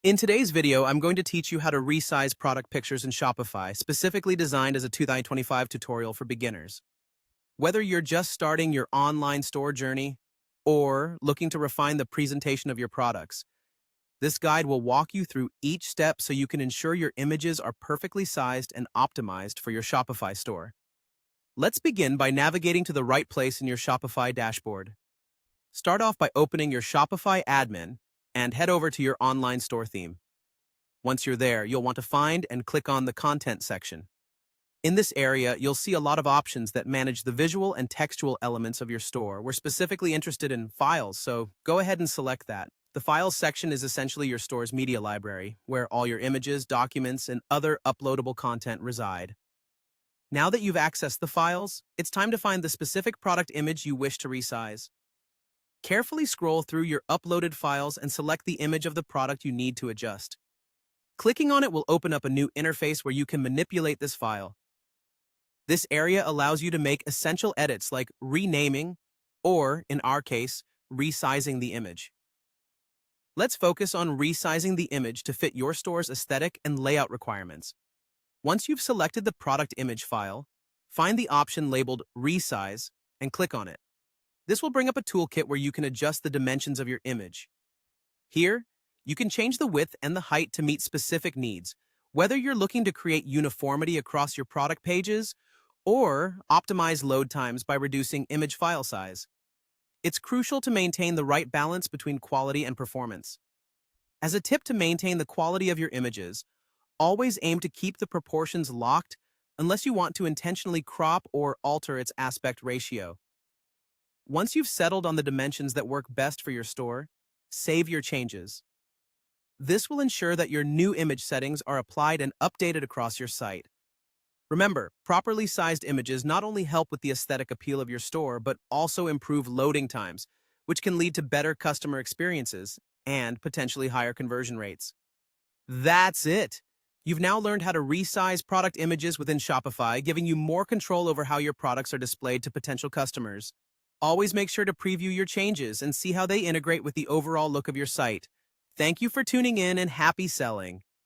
In today's video, I'm going to teach you how to resize product pictures in Shopify, specifically designed as a 2025 tutorial for beginners. Whether you're just starting your online store journey or looking to refine the presentation of your products, this guide will walk you through each step so you can ensure your images are perfectly sized and optimized for your Shopify store. Let's begin by navigating to the right place in your Shopify dashboard. Start off by opening your Shopify admin and head over to your online store theme. Once you're there, you'll want to find and click on the Content section. In this area, you'll see a lot of options that manage the visual and textual elements of your store. We're specifically interested in files, so go ahead and select that. The Files section is essentially your store's media library, where all your images, documents, and other uploadable content reside. Now that you've accessed the files, it's time to find the specific product image you wish to resize. Carefully scroll through your uploaded files and select the image of the product you need to adjust. Clicking on it will open up a new interface where you can manipulate this file. This area allows you to make essential edits like renaming or, in our case, resizing the image. Let's focus on resizing the image to fit your store's aesthetic and layout requirements. Once you've selected the product image file, find the option labeled Resize and click on it. This will bring up a toolkit where you can adjust the dimensions of your image. Here, you can change the width and the height to meet specific needs, whether you're looking to create uniformity across your product pages or optimize load times by reducing image file size. It's crucial to maintain the right balance between quality and performance. As a tip to maintain the quality of your images, always aim to keep the proportions locked unless you want to intentionally crop or alter its aspect ratio. Once you've settled on the dimensions that work best for your store, save your changes. This will ensure that your new image settings are applied and updated across your site. Remember, properly sized images not only help with the aesthetic appeal of your store, but also improve loading times, which can lead to better customer experiences and potentially higher conversion rates. That's it! You've now learned how to resize product images within Shopify, giving you more control over how your products are displayed to potential customers. Always make sure to preview your changes and see how they integrate with the overall look of your site. Thank you for tuning in and happy selling.